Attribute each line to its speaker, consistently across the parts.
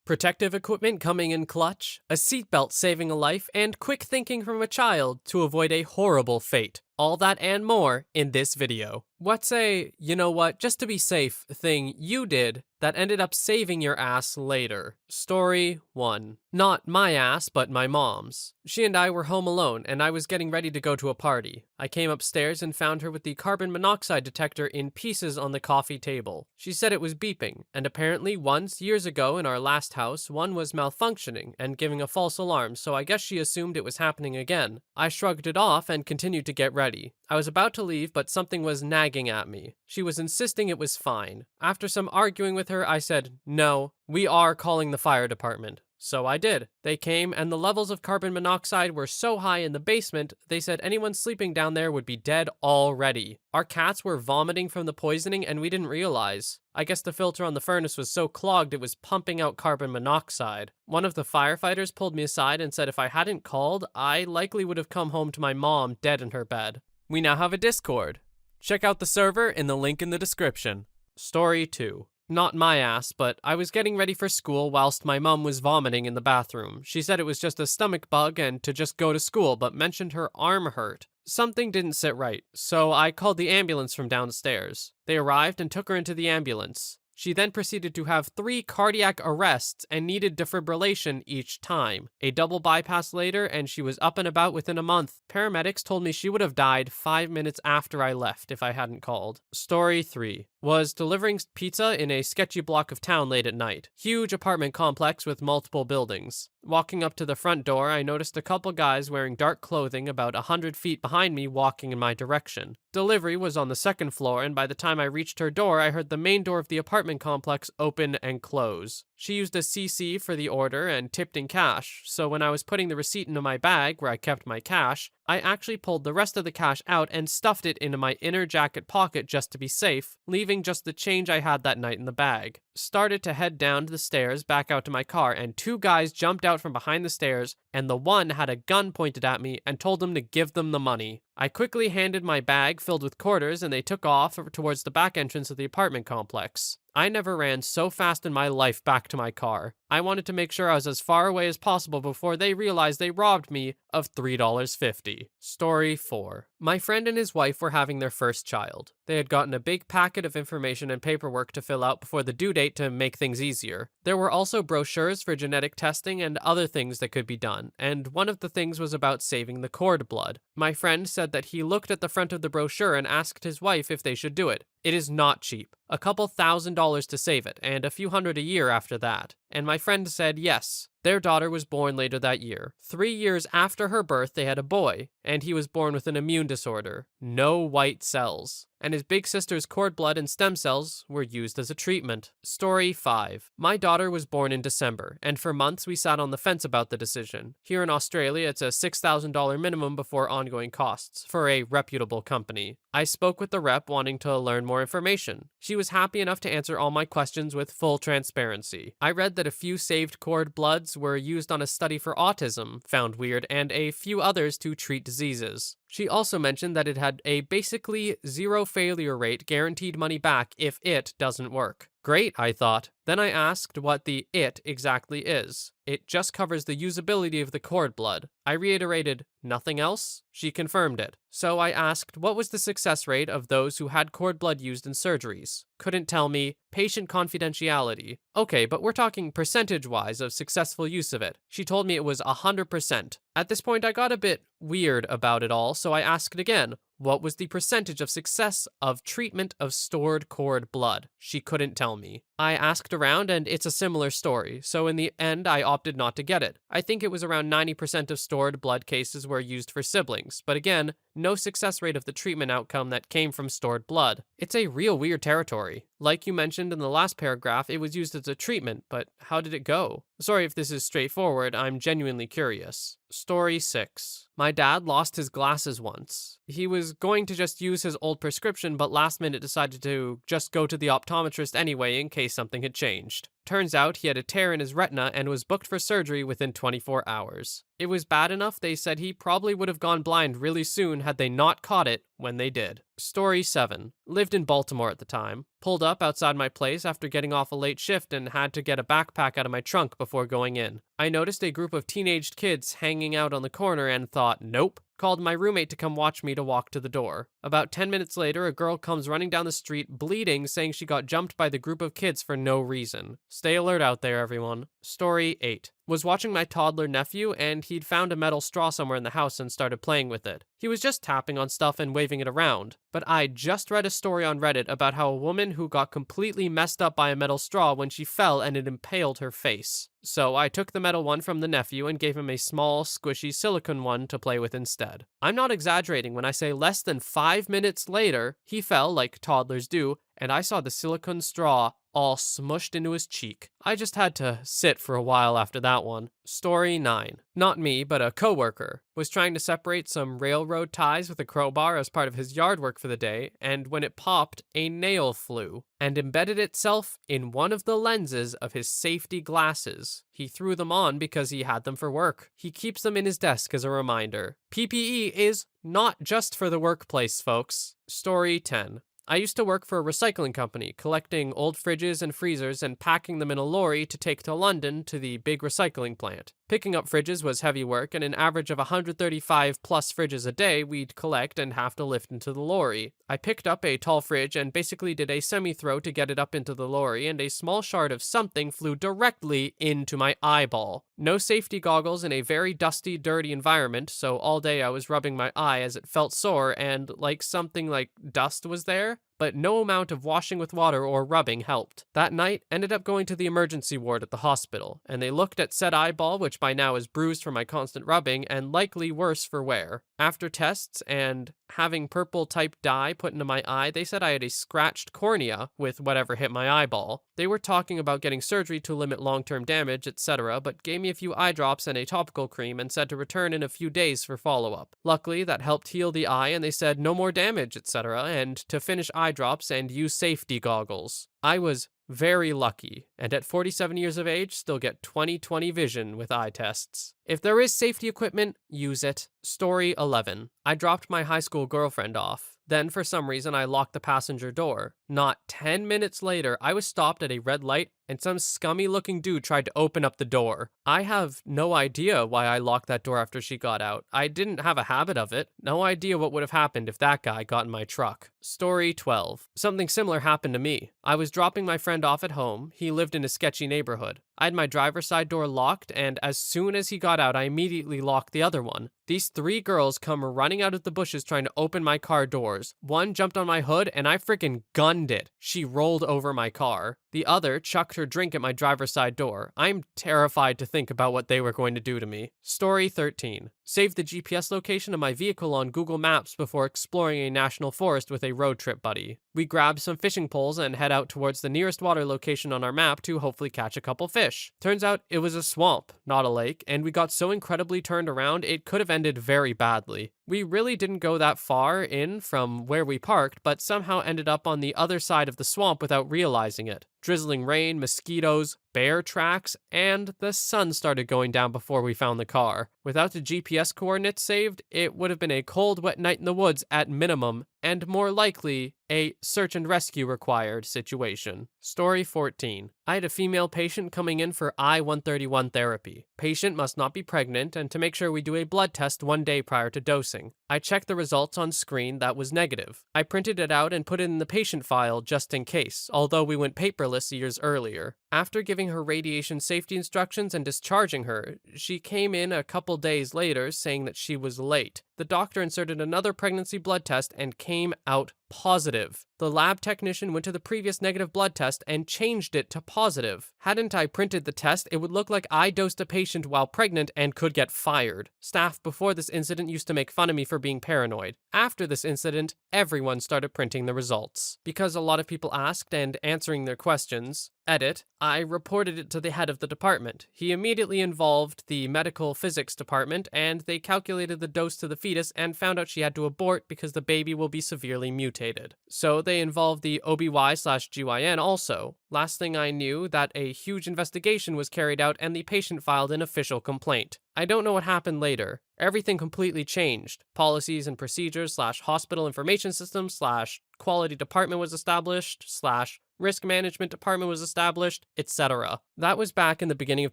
Speaker 1: Protective equipment coming in clutch, a seatbelt saving a life, and quick thinking from a child to avoid a horrible fate. All that and more in this video. What's a, you know what, just to be safe thing you did that ended up saving your ass later? Story 1. Not my ass, but my mom's. She and I were home alone, and I was getting ready to go to a party. I came upstairs and found her with the carbon monoxide detector in pieces on the coffee table. She said it was beeping, and apparently once, years ago in our last house, one was malfunctioning and giving a false alarm, so I guess she assumed it was happening again. I shrugged it off and continued to get ready. I was about to leave, but something was nagging at me. She was insisting it was fine. After some arguing with her, I said, "No, we are calling the fire department." So I did. They came, and the levels of carbon monoxide were so high in the basement, they said anyone sleeping down there would be dead already. Our cats were vomiting from the poisoning, and we didn't realize. I guess the filter on the furnace was so clogged it was pumping out carbon monoxide. One of the firefighters pulled me aside and said if I hadn't called, I likely would have come home to my mom dead in her bed. We now have a Discord. Check out the server in the link in the description. Story 2. Not my ass, but I was getting ready for school whilst my mum was vomiting in the bathroom. She said it was just a stomach bug and to just go to school, but mentioned her arm hurt. Something didn't sit right, so I called the ambulance from downstairs. They arrived and took her into the ambulance. She then proceeded to have 3 cardiac arrests and needed defibrillation each time. A double bypass later, and she was up and about within a month. Paramedics told me she would have died 5 minutes after I left if I hadn't called. Story 3. Was delivering pizza in a sketchy block of town late at night. Huge apartment complex with multiple buildings. Walking up to the front door, I noticed a couple guys wearing dark clothing about 100 feet behind me walking in my direction. Delivery was on the 2nd floor, and by the time I reached her door, I heard the main door of the apartment complex open and close. She used a CC for the order and tipped in cash, so when I was putting the receipt into my bag where I kept my cash, I actually pulled the rest of the cash out and stuffed it into my inner jacket pocket just to be safe, leaving just the change I had that night in the bag. Started to head down the stairs back out to my car, and 2 guys jumped out from behind the stairs, and the one had a gun pointed at me and told them to give them the money. I quickly handed my bag filled with quarters, and they took off towards the back entrance of the apartment complex. I never ran so fast in my life back to my car. I wanted to make sure I was as far away as possible before they realized they robbed me of $3.50. Story 4. My friend and his wife were having their first child. They had gotten a big packet of information and paperwork to fill out before the due date to make things easier. There were also brochures for genetic testing and other things that could be done, and one of the things was about saving the cord blood. My friend said that he looked at the front of the brochure and asked his wife if they should do it. It is not cheap. A couple $1,000s to save it, and a few hundred a year after that. And my friend said yes. Their daughter was born later that year. 3 years after her birth, they had a boy, and he was born with an immune disorder. No white cells. And his big sister's cord blood and stem cells were used as a treatment. Story 5. My daughter was born in December, and for months we sat on the fence about the decision. Here in Australia, it's a $6,000 minimum before ongoing costs, for a reputable company. I spoke with the rep wanting to learn more information. She was happy enough to answer all my questions with full transparency. I read that a few saved cord bloods were used on a study for autism, found weird, and a few others to treat diseases. She also mentioned that it had a basically 0 failure rate, guaranteed money back if it doesn't work. Great, I thought. Then I asked what the "it" exactly is. It just covers the usability of the cord blood. I reiterated, nothing else? She confirmed it. So I asked what was the success rate of those who had cord blood used in surgeries. Couldn't tell me. Patient confidentiality. Okay, but we're talking percentage-wise of successful use of it. She told me it was 100%. At this point, I got a bit weird about it all, so I asked again, what was the percentage of success of treatment of stored cord blood? She couldn't tell me. I asked around, and it's a similar story, so in the end I opted not to get it. I think it was around 90% of stored blood cases were used for siblings, but again, no success rate of the treatment outcome that came from stored blood. It's a real weird territory. Like you mentioned in the last paragraph, it was used as a treatment, but how did it go? Sorry if this is straightforward, I'm genuinely curious. Story 6. My dad lost his glasses once. He was going to just use his old prescription, but last minute decided to just go to the optometrist anyway in case something had changed. Turns out he had a tear in his retina and was booked for surgery within 24 hours. It was bad enough they said he probably would have gone blind really soon had they not caught it when they did. Story 7. Lived in Baltimore at the time. Pulled up outside my place after getting off a late shift and had to get a backpack out of my trunk before going in. I noticed a group of teenaged kids hanging out on the corner and thought, nope. Called my roommate to come watch me to walk to the door. About 10 minutes later, a girl comes running down the street bleeding, saying she got jumped by the group of kids for no reason. Stay alert out there, everyone. Story 8. Was watching my toddler nephew and he'd found a metal straw somewhere in the house and started playing with it. He was just tapping on stuff and waving it around. But I just read a story on Reddit about how a woman who got completely messed up by a metal straw when she fell and it impaled her face. So I took the metal one from the nephew and gave him a small, squishy silicone one to play with instead. I'm not exaggerating when I say less than 5 minutes later, he fell like toddlers do, and I saw the silicone straw all smushed into his cheek. I just had to sit for a while after that one. Story 9. Not me, but a coworker was trying to separate some railroad ties with a crowbar as part of his yard work for the day, and when it popped, a nail flew and embedded itself in one of the lenses of his safety glasses. He threw them on because he had them for work. He keeps them in his desk as a reminder. PPE is not just for the workplace, folks. Story 10. I used to work for a recycling company, collecting old fridges and freezers and packing them in a lorry to take to London to the big recycling plant. Picking up fridges was heavy work, and an average of 135 plus fridges a day we'd collect and have to lift into the lorry. I picked up a tall fridge and basically did a semi-throw to get it up into the lorry, and a small shard of something flew directly into my eyeball. No safety goggles in a very dusty, dirty environment, so all day I was rubbing my eye as it felt sore and like something like dust was there. But no amount of washing with water or rubbing helped. That night, ended up going to the emergency ward at the hospital, and they looked at said eyeball, which by now is bruised from my constant rubbing and likely worse for wear. After tests and having purple type dye put into my eye, they said I had a scratched cornea with whatever hit my eyeball. They were talking about getting surgery to limit long-term damage, etc., but gave me a few eye drops and a topical cream and said to return in a few days for follow-up. Luckily, that helped heal the eye, and they said no more damage, etc., and to finish eye drops and use safety goggles. I was very lucky, and at 47 years of age, still get 20/20 vision with eye tests. If there is safety equipment, use it. Story 11. I dropped my high school girlfriend off. Then, for some reason, I locked the passenger door. Not 10 minutes later, I was stopped at a red light, and some scummy-looking dude tried to open up the door. I have no idea why I locked that door after she got out. I didn't have a habit of it. No idea what would have happened if that guy got in my truck. Story 12. Something similar happened to me. I was dropping my friend off at home. He lived in a sketchy neighborhood. I had my driver's side door locked, and as soon as he got out, I immediately locked the other one. These 3 girls come running out of the bushes trying to open my car doors. One jumped on my hood, and I freaking gunned it. She rolled over my car. The other chucked her drink at my driver's side door. I'm terrified to think about what they were going to do to me. Story 13. Saved the GPS location of my vehicle on Google Maps before exploring a national forest with a road trip buddy. We grabbed some fishing poles and head out towards the nearest water location on our map to hopefully catch a couple fish. Turns out it was a swamp, not a lake, and we got so incredibly turned around it could have ended very badly. We really didn't go that far in from where we parked, but somehow ended up on the other side of the swamp without realizing it. Drizzling rain, mosquitoes, bear tracks, and the sun started going down before we found the car. Without the GPS coordinates saved, it would have been a cold, wet night in the woods at minimum, and more likely, a search and rescue required situation. Story 14. I had a female patient coming in for I-131 therapy. Patient must not be pregnant, and to make sure we do a blood test 1 day prior to dosing. I checked the results on screen that was negative. I printed it out and put it in the patient file just in case, although we went paperless years earlier. After giving her radiation safety instructions and discharging her, she came in a couple days later saying that she was late. The doctor inserted another pregnancy blood test and came out positive. The lab technician went to the previous negative blood test and changed it to positive. Hadn't I printed the test, it would look like I dosed a patient while pregnant and could get fired. Staff before this incident used to make fun of me for being paranoid. After this incident, everyone started printing the results. Because a lot of people asked and answering their questions, edit, I reported it to the head of the department. He immediately involved the medical physics department and they calculated the dose to the fetus and found out she had to abort because the baby will be severely mutated. So they involved the OBY/GYN also. Last thing I knew, that a huge investigation was carried out and the patient filed an official complaint. I don't know what happened later. Everything completely changed. Policies and procedures/hospital information systems/quality department was established/risk management department was established, etc. That was back in the beginning of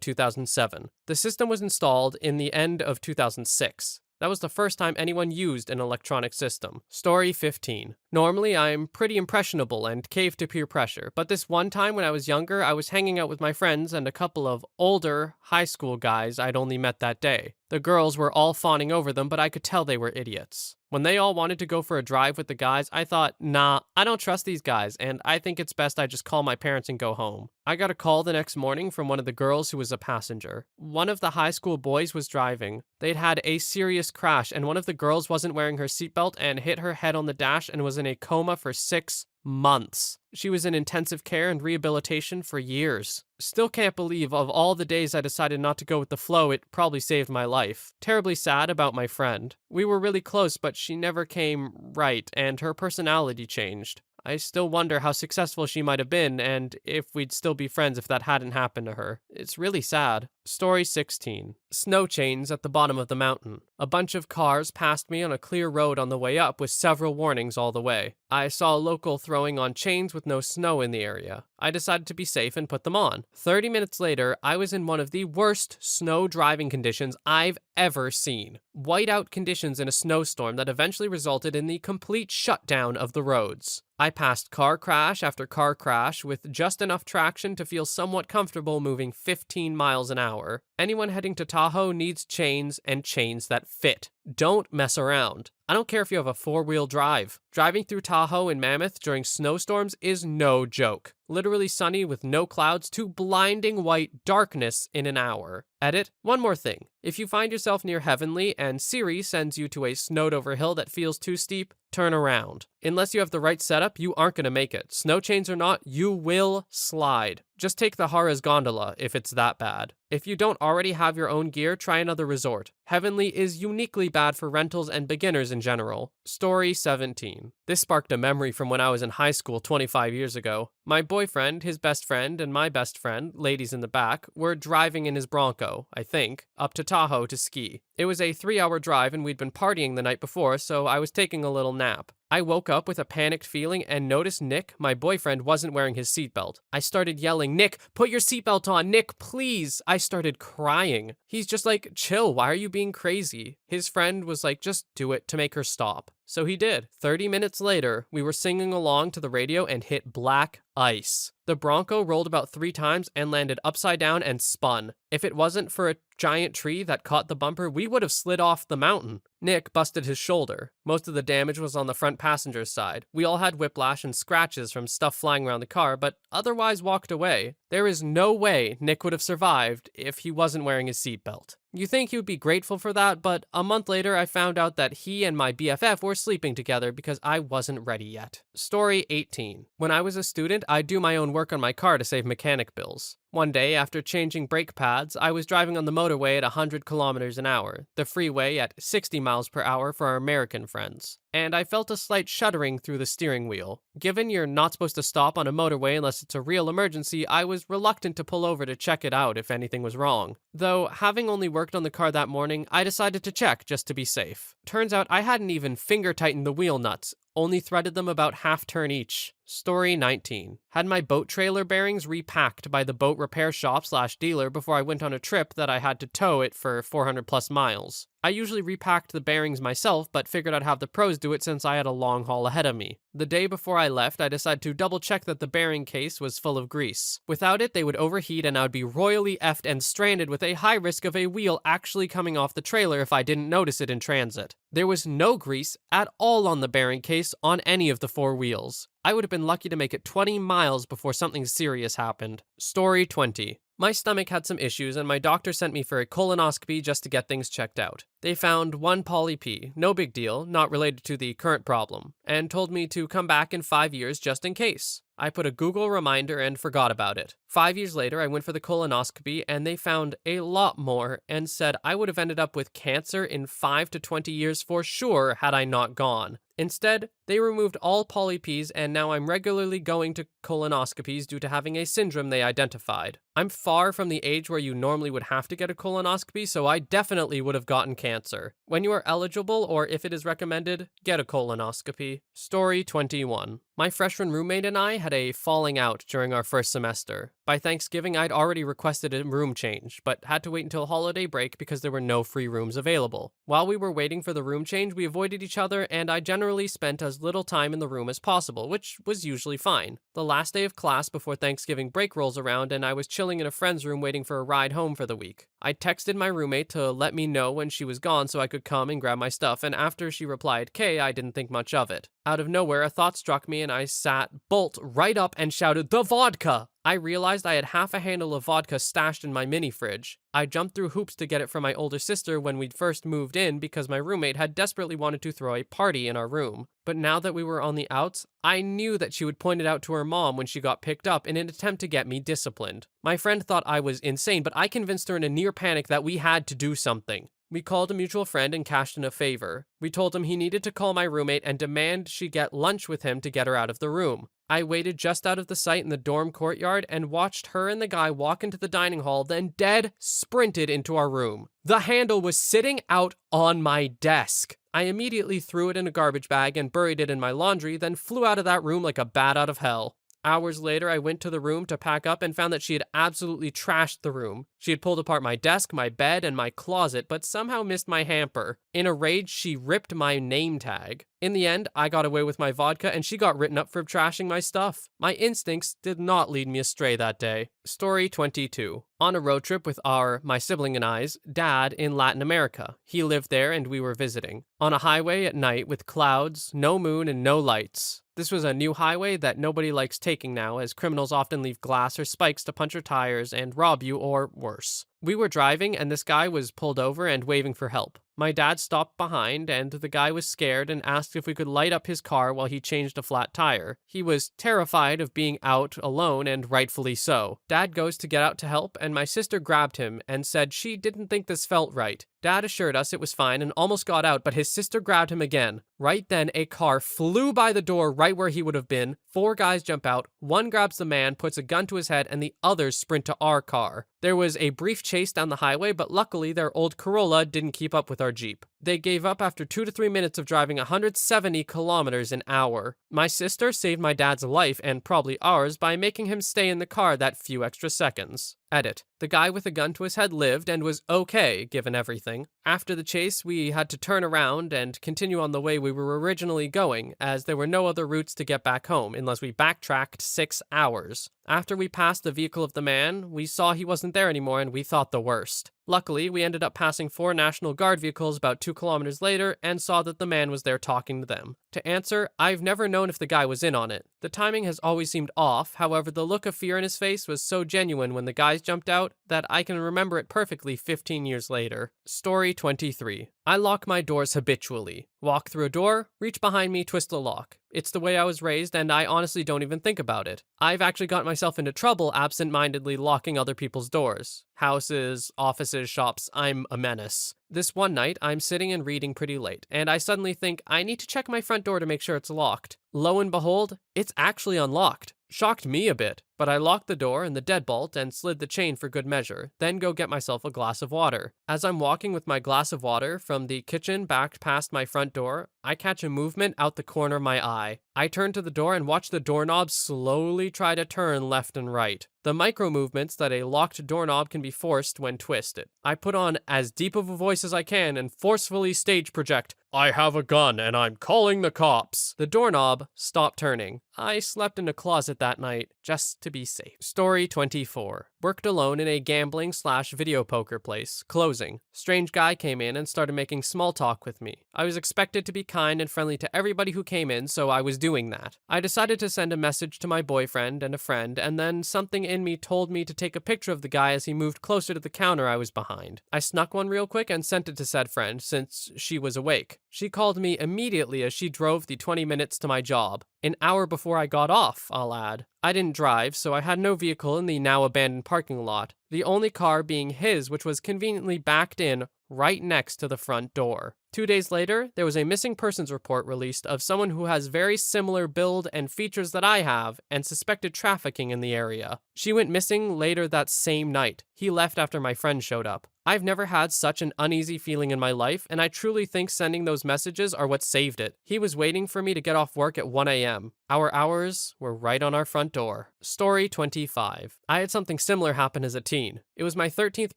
Speaker 1: 2007. The system was installed in the end of 2006. That was the first time anyone used an electronic system. Story 15. Normally, I'm pretty impressionable and cave to peer pressure, but this one time when I was younger, I was hanging out with my friends and a couple of older high school guys I'd only met that day. The girls were all fawning over them, but I could tell they were idiots. When they all wanted to go for a drive with the guys, I thought, nah, I don't trust these guys, and I think it's best I just call my parents and go home. I got a call the next morning from one of the girls who was a passenger. One of the high school boys was driving. They'd had a serious crash, and one of the girls wasn't wearing her seatbelt and hit her head on the dash and was in a coma for 6 months. She was in intensive care and rehabilitation for years. Still can't believe of all the days I decided not to go with the flow, it probably saved my life. Terribly sad about my friend. We were really close, but she never came right, and her personality changed. I still wonder how successful she might have been, and if we'd still be friends if that hadn't happened to her. It's really sad. Story 16. Snow chains at the bottom of the mountain. A bunch of cars passed me on a clear road on the way up with several warnings all the way. I saw a local throwing on chains with no snow in the area. I decided to be safe and put them on. 30 minutes later, I was in one of the worst snow driving conditions I've ever seen. Whiteout conditions in a snowstorm that eventually resulted in the complete shutdown of the roads. I passed car crash after car crash with just enough traction to feel somewhat comfortable moving 15 miles an hour. Anyone heading to Tahoe needs chains and chains that fit. Don't mess around. I don't care if you have a 4-wheel drive. Driving through Tahoe and Mammoth during snowstorms is no joke. Literally sunny with no clouds to blinding white darkness in an hour. Edit. One more thing. If you find yourself near Heavenly and Siri sends you to a snowed over hill that feels too steep, turn around. Unless you have the right setup, you aren't going to make it. Snow chains or not, you will slide. Just take the Harrah's gondola if it's that bad. If you don't already have your own gear, try another resort. Heavenly is uniquely bad for rentals and beginners in general. Story 17. This sparked a memory from when I was in high school 25 years ago. My boyfriend, his best friend, and my best friend, ladies in the back, were driving in his Bronco, I think, up to Tahoe to ski. It was a 3-hour drive and we'd been partying the night before, so I was taking a little nap. I woke up with a panicked feeling and noticed Nick, my boyfriend, wasn't wearing his seatbelt. I started yelling, "Nick, put your seatbelt on, Nick, please!" I started crying. He's just like, "Chill, why are you being crazy?" His friend was like, "Just do it," to make her stop. So he did. 30 minutes later, we were singing along to the radio and hit black ice. The Bronco rolled about 3 times and landed upside down and spun. If it wasn't for a giant tree that caught the bumper, we would have slid off the mountain. Nick busted his shoulder. Most of the damage was on the front passenger's side. We all had whiplash and scratches from stuff flying around the car, but otherwise walked away. There is no way Nick would have survived if he wasn't wearing his seatbelt. You think he would be grateful for that, but a month later I found out that he and my BFF were sleeping together because I wasn't ready yet. Story 18. When I was a student, I'd do my own work on my car to save mechanic bills. One day, after changing brake pads, I was driving on the motorway at 100 kilometers an hour, the freeway at 60 miles per hour for our American friends, and I felt a slight shuddering through the steering wheel. Given you're not supposed to stop on a motorway unless it's a real emergency, I was reluctant to pull over to check it out if anything was wrong. Though, having only worked on the car that morning, I decided to check just to be safe. Turns out I hadn't even finger-tightened the wheel nuts, only threaded them about half turn each. Story 19. Had my boat trailer bearings repacked by the boat repair shop/dealer before I went on a trip that I had to tow it for 400 plus miles. I usually repacked the bearings myself, but figured I'd have the pros do it since I had a long haul ahead of me. The day before I left, I decided to double check that the bearing case was full of grease. Without it, they would overheat and I would be royally effed and stranded with a high risk of a wheel actually coming off the trailer if I didn't notice it in transit. There was no grease at all on the bearing case on any of the 4 wheels. I would have been lucky to make it 20 miles before something serious happened. Story 20. My stomach had some issues and my doctor sent me for a colonoscopy just to get things checked out. They found 1 poly-P, no big deal, not related to the current problem, and told me to come back in 5 years just in case. I put a Google reminder and forgot about it. 5 years later, I went for the colonoscopy and they found a lot more and said I would have ended up with cancer in 5 to 20 years for sure had I not gone. Instead, they removed all polyps and now I'm regularly going to colonoscopies due to having a syndrome they identified. I'm far from the age where you normally would have to get a colonoscopy, so I definitely would have gotten cancer. When you are eligible, or if it is recommended, get a colonoscopy. Story 21. My freshman roommate and I had a falling out during our first semester. By Thanksgiving, I'd already requested a room change, but had to wait until holiday break because there were no free rooms available. While we were waiting for the room change, we avoided each other and I generally spent as little time in the room as possible, which was usually fine. The last day of class before Thanksgiving break rolls around and I was chilling in a friend's room waiting for a ride home for the week. I texted my roommate to let me know when she was gone so I could come and grab my stuff, and after she replied K, I didn't think much of it. Out of nowhere, a thought struck me and I sat bolt right up and shouted, "The vodka!" I realized I had half a handle of vodka stashed in my mini fridge. I jumped through hoops to get it from my older sister when we'd first moved in because my roommate had desperately wanted to throw a party in our room. But now that we were on the outs, I knew that she would point it out to her mom when she got picked up in an attempt to get me disciplined. My friend thought I was insane, but I convinced her in a near panic that we had to do something. We called a mutual friend and cashed in a favor. We told him he needed to call my roommate and demand she get lunch with him to get her out of the room. I waited just out of the sight in the dorm courtyard and watched her and the guy walk into the dining hall, then dead sprinted into our room. The handle was sitting out on my desk. I immediately threw it in a garbage bag and buried it in my laundry, then flew out of that room like a bat out of hell. Hours later, I went to the room to pack up and found that she had absolutely trashed the room. She had pulled apart my desk, my bed, and my closet, but somehow missed my hamper. In a rage, she ripped my name tag. In the end, I got away with my vodka and she got written up for trashing my stuff. My instincts did not lead me astray that day. Story 22. On a road trip with my sibling and I's, dad in Latin America. He lived there and we were visiting. On a highway at night with clouds, no moon, and no lights. This was a new highway that nobody likes taking now, as criminals often leave glass or spikes to puncture tires and rob you, or worse. We were driving and this guy was pulled over and waving for help. My dad stopped behind and the guy was scared and asked if we could light up his car while he changed a flat tire. He was terrified of being out alone, and rightfully so. Dad goes to get out to help and my sister grabbed him and said she didn't think this felt right. Dad assured us it was fine and almost got out, but his sister grabbed him again. Right then, a car flew by the door right where he would have been. 4 guys jump out, one grabs the man, puts a gun to his head, and the others sprint to our car. There was a brief chase down the highway, but luckily their old Corolla didn't keep up with our Jeep. They gave up after 2 to 3 minutes of driving 170 kilometers an hour. My sister saved my dad's life, and probably ours, by making him stay in the car that few extra seconds. Edit. The guy with a gun to his head lived and was okay, given everything. After the chase, we had to turn around and continue on the way we were originally going, as there were no other routes to get back home, unless we backtracked 6 hours. After we passed the vehicle of the man, we saw he wasn't there anymore and we thought the worst. Luckily, we ended up passing 4 National Guard vehicles about 2 kilometers later and saw that the man was there talking to them. To answer, I've never known if the guy was in on it. The timing has always seemed off, however the look of fear in his face was so genuine when the guys jumped out that I can remember it perfectly 15 years later. Story 23. I lock my doors habitually. Walk through a door, reach behind me, twist the lock. It's the way I was raised and I honestly don't even think about it. I've actually got myself into trouble absent-mindedly locking other people's doors. Houses, offices, shops, I'm a menace. This one night, I'm sitting and reading pretty late, and I suddenly think I need to check my front door to make sure it's locked. Lo and behold, it's actually unlocked. Shocked me a bit, but I locked the door and the deadbolt and slid the chain for good measure, then go get myself a glass of water. As I'm walking with my glass of water from the kitchen back past my front door, I catch a movement out the corner of my eye. I turn to the door and watch the doorknob slowly try to turn left and right. The micro movements that a locked doorknob can be forced when twisted. I put on as deep of a voice as I can and forcefully stage project, "I have a gun and I'm calling the cops." The doorknob stopped turning. I slept in a closet that night just to be safe. Story 24. Worked alone in a gambling/video poker place, closing. Strange guy came in and started making small talk with me. I was expected to be kind and friendly to everybody who came in, so I was doing that. I decided to send a message to my boyfriend and a friend, and then something in me told me to take a picture of the guy as he moved closer to the counter I was behind. I snuck one real quick and sent it to said friend, since she was awake. She called me immediately as she drove the 20 minutes to my job. An hour before I got off, I'll add. I didn't drive, so I had no vehicle in the now abandoned parking lot, the only car being his, which was conveniently backed in right next to the front door. 2 days later, there was a missing persons report released of someone who has very similar build and features that I have and suspected trafficking in the area. She went missing later that same night. He left after my friend showed up. I've never had such an uneasy feeling in my life, and I truly think sending those messages are what saved it. He was waiting for me to get off work at 1 a.m. Our hours were right on our front door. Story 25. I had something similar happen as a teen. It was my 13th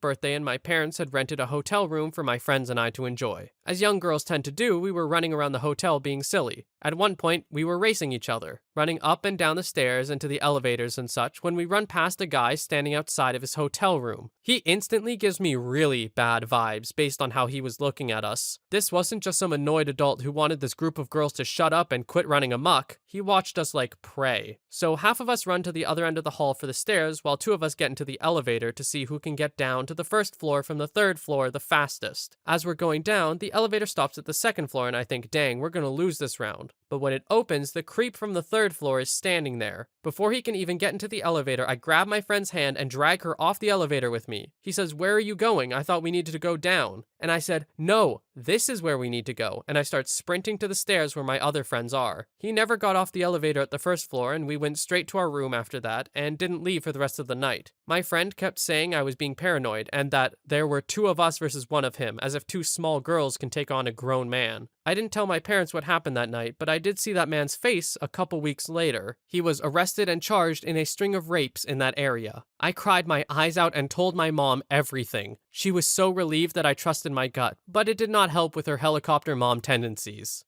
Speaker 1: birthday and my parents had rented a hotel room for my friends and I to enjoy. As young girls tend to do, we were running around the hotel being silly. At one point, we were racing each other, running up and down the stairs into the elevators and such when we run past a guy standing outside of his hotel room. He instantly gives me really bad vibes based on how he was looking at us. This wasn't just some annoyed adult who wanted this group of girls to shut up and quit running amok. He watched us like prey. So half of us run to the other end of the hall for the stairs while 2 of us get into the elevator to see who can get down to the first floor from the 3rd floor the fastest. As we're going down, the elevator stops at the 2nd floor and I think, dang, we're gonna lose this round. But when it opens, the creep from the 3rd floor is standing there. Before he can even get into the elevator, I grab my friend's hand and drag her off the elevator with me. He says, "Where are you going? I thought we needed to go down." And I said, "No, this is where we need to go." And I start sprinting to the stairs where my other friends are. He never got off the elevator at the 1st floor and we went straight to our room after that and didn't leave for the rest of the night. My friend kept saying I was being paranoid and that there were 2 of us versus 1 of him, as if 2 small girls can take on a grown man. I didn't tell my parents what happened that night, but I did see that man's face a couple weeks later. He was arrested and charged in a string of rapes in that area. I cried my eyes out and told my mom everything. She was so relieved that I trusted my gut, but it did not help with her helicopter mom tendencies.